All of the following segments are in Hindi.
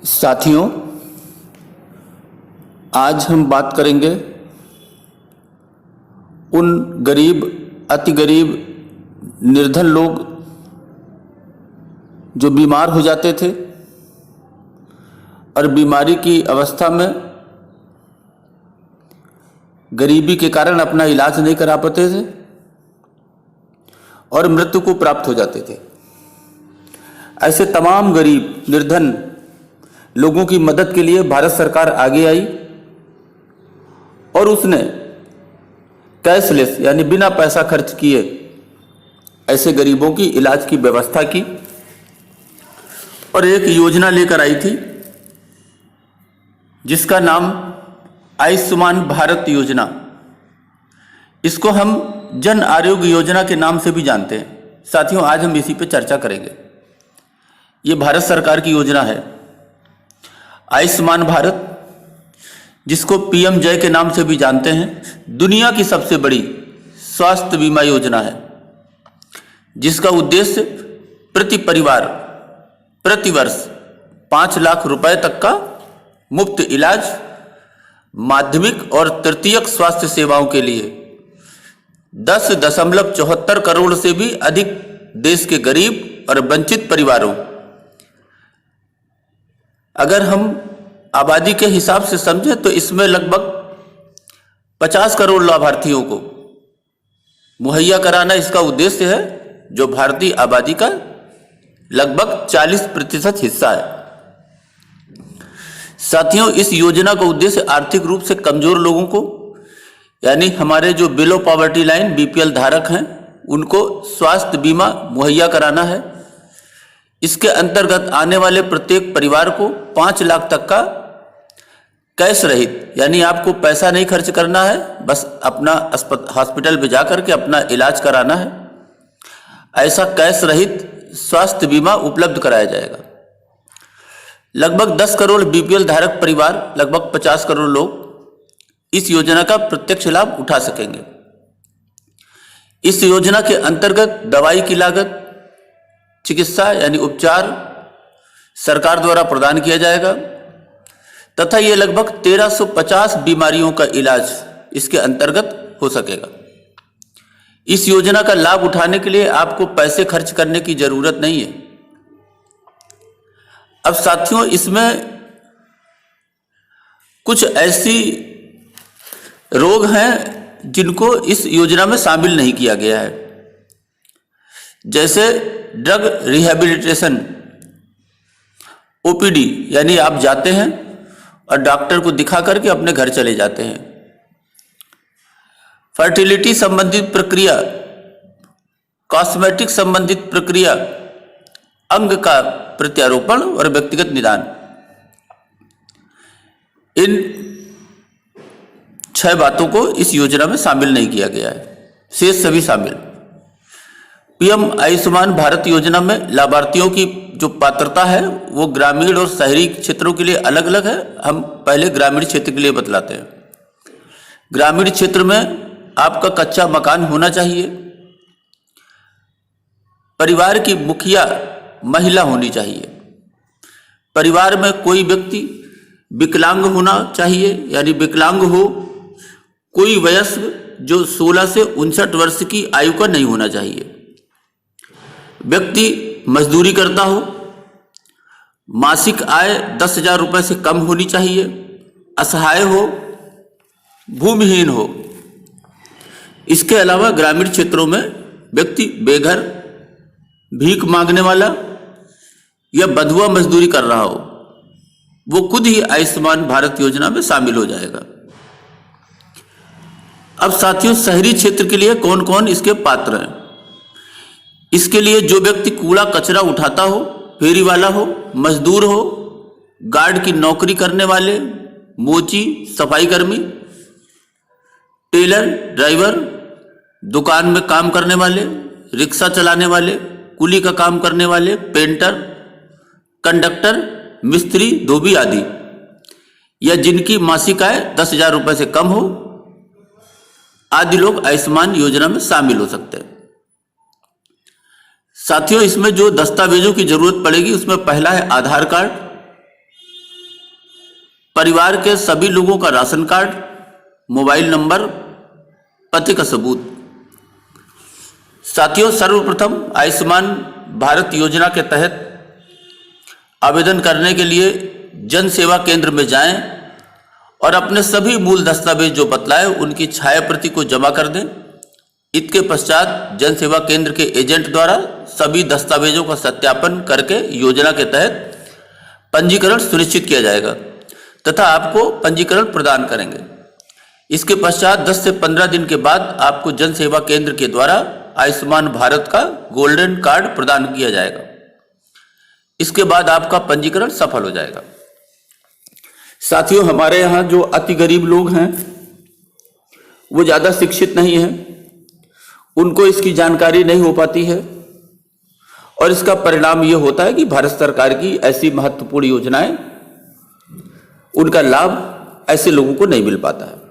साथियों, आज हम बात करेंगे उन गरीब, अति गरीब, निर्धन लोग जो बीमार हो जाते थे और बीमारी की अवस्था में गरीबी के कारण अपना इलाज नहीं करा पाते थे और मृत्यु को प्राप्त हो जाते थे। ऐसे तमाम गरीब, निर्धन लोगों की मदद के लिए भारत सरकार आगे आई और उसने कैशलेस यानी बिना पैसा खर्च किए ऐसे गरीबों की इलाज की व्यवस्था की और एक योजना लेकर आई थी जिसका नाम आयुष्मान भारत योजना। इसको हम जन आरोग्य योजना के नाम से भी जानते हैं। साथियों, आज हम इसी पे चर्चा करेंगे। ये भारत सरकार की योजना है आयुष्मान भारत, जिसको पीएम जय के नाम से भी जानते हैं। दुनिया की सबसे बड़ी स्वास्थ्य बीमा योजना है जिसका उद्देश्य प्रति परिवार प्रति वर्ष 5 लाख रुपए तक का मुफ्त इलाज माध्यमिक और तृतीयक स्वास्थ्य सेवाओं के लिए 10.74 करोड़ से भी अधिक देश के गरीब और वंचित परिवारों, अगर हम आबादी के हिसाब से समझें तो इसमें लगभग 50 करोड़ लाभार्थियों को मुहैया कराना इसका उद्देश्य है, जो भारतीय आबादी का लगभग 40% हिस्सा है। साथियों, इस योजना का उद्देश्य आर्थिक रूप से कमजोर लोगों को, यानी हमारे जो बिलो पॉवर्टी लाइन बीपीएल धारक हैं, उनको स्वास्थ्य बीमा मुहैया कराना है। इसके अंतर्गत आने वाले प्रत्येक परिवार को 5 लाख तक का कैश रहित, यानी आपको पैसा नहीं खर्च करना है, बस अपना हॉस्पिटल में जाकर के अपना इलाज कराना है, ऐसा कैश रहित स्वास्थ्य बीमा उपलब्ध कराया जाएगा। लगभग 10 करोड़ बीपीएल धारक परिवार, लगभग 50 करोड़ लोग इस योजना का प्रत्यक्ष लाभ उठा सकेंगे। इस योजना के अंतर्गत दवाई की लागत, चिकित्सा यानी उपचार सरकार द्वारा प्रदान किया जाएगा तथा ये लगभग 1350 बीमारियों का इलाज इसके अंतर्गत हो सकेगा। इस योजना का लाभ उठाने के लिए आपको पैसे खर्च करने की जरूरत नहीं है। अब साथियों, इसमें कुछ ऐसी रोग हैं जिनको इस योजना में शामिल नहीं किया गया है, जैसे ड्रग रिहैबिलिटेशन ओपीडी, यानी आप जाते हैं और डॉक्टर को दिखा करके अपने घर चले जाते हैं। फर्टिलिटी संबंधित प्रक्रिया, कॉस्मेटिक संबंधित प्रक्रिया, अंग का प्रत्यारोपण और व्यक्तिगत निदान, इन 6 बातों को इस योजना में शामिल नहीं किया गया है, शेष सभी शामिल। पीएम आयुष्मान भारत योजना में लाभार्थियों की जो पात्रता है वो ग्रामीण और शहरी क्षेत्रों के लिए अलग अलग है। हम पहले ग्रामीण क्षेत्र के लिए बतलाते हैं। ग्रामीण क्षेत्र में आपका कच्चा मकान होना चाहिए, परिवार की मुखिया महिला होनी चाहिए, परिवार में कोई व्यक्ति विकलांग होना चाहिए, यानी विकलांग हो, कोई वयस्क जो 16 से 59 वर्ष की आयु का नहीं होना चाहिए, व्यक्ति मजदूरी करता हो, मासिक आय 10,000 रुपए से कम होनी चाहिए, असहाय हो, भूमिहीन हो। इसके अलावा ग्रामीण क्षेत्रों में व्यक्ति बेघर, भीख मांगने वाला या बंधुआ मजदूरी कर रहा हो, वो खुद ही आयुष्मान भारत योजना में शामिल हो जाएगा। अब साथियों, शहरी क्षेत्र के लिए कौन कौन इसके पात्र हैं? इसके लिए जो व्यक्ति कूड़ा कचरा उठाता हो, फेरी वाला हो, मजदूर हो, गार्ड की नौकरी करने वाले, मोची, सफाई कर्मी, टेलर, ड्राइवर, दुकान में काम करने वाले, रिक्शा चलाने वाले, कुली का काम करने वाले, पेंटर, कंडक्टर, मिस्त्री, धोबी आदि, या जिनकी मासिक आय 10,000 रुपए से कम हो, आदि लोग आयुष्मान योजना में शामिल हो सकते हैं। साथियों, इसमें जो दस्तावेजों की जरूरत पड़ेगी उसमें पहला है आधार कार्ड, परिवार के सभी लोगों का राशन कार्ड, मोबाइल नंबर, पते का सबूत। साथियों, सर्वप्रथम आयुष्मान भारत योजना के तहत आवेदन करने के लिए जन सेवा केंद्र में जाएं और अपने सभी मूल दस्तावेज जो बतलाए उनकी छायाप्रति को जमा कर दें। इसके पश्चात जन सेवा केंद्र के एजेंट द्वारा सभी दस्तावेजों का सत्यापन करके योजना के तहत पंजीकरण सुनिश्चित किया जाएगा तथा आपको पंजीकरण प्रदान करेंगे। इसके पश्चात 10 से 15 दिन के बाद आपको जन सेवा केंद्र के द्वारा आयुष्मान भारत का गोल्डन कार्ड प्रदान किया जाएगा। इसके बाद आपका पंजीकरण सफल हो जाएगा। साथियों, हमारे यहाँ जो अति गरीब लोग हैं वो ज़्यादा शिक्षित नहीं हैं, उनको इसकी जानकारी नहीं हो पाती है और इसका परिणाम ये होता है कि भारत सरकार की ऐसी महत्वपूर्ण योजनाएं, उनका लाभ ऐसे लोगों को नहीं मिल पाता है।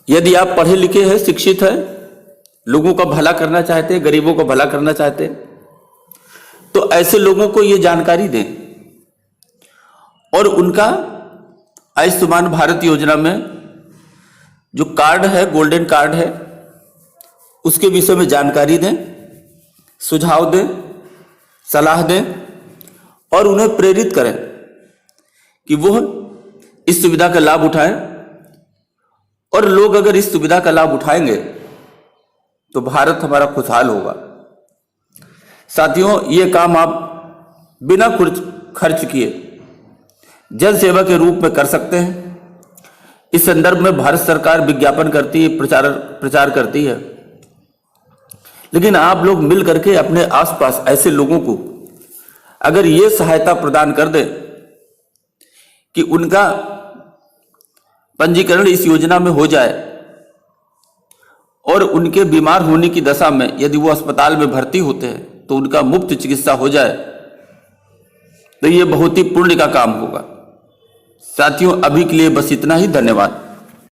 यदि आप पढ़े लिखे हैं, शिक्षित हैं, लोगों का भला करना चाहते हैं, गरीबों का भला करना चाहते हैं, तो ऐसे लोगों को ये जानकारी दें और उनका आयुष्मान भारत योजना में जो कार्ड है, गोल्डन कार्ड है, उसके विषय में जानकारी दें, सुझाव दें, सलाह दें और उन्हें प्रेरित करें कि वो इस सुविधा का लाभ उठाएं। और लोग अगर इस सुविधा का लाभ उठाएंगे तो भारत हमारा खुशहाल होगा। साथियों, ये काम आप बिना खर्च किए जन सेवा के रूप में कर सकते हैं। इस संदर्भ में भारत सरकार विज्ञापन करती है, प्रचार करती है, लेकिन आप लोग मिल करके अपने आसपास ऐसे लोगों को अगर ये सहायता प्रदान कर दें कि उनका पंजीकरण इस योजना में हो जाए और उनके बीमार होने की दशा में यदि वो अस्पताल में भर्ती होते हैं तो उनका मुफ्त चिकित्सा हो जाए, तो ये बहुत ही पुण्य का काम होगा। साथियों, अभी के लिए बस इतना ही। धन्यवाद।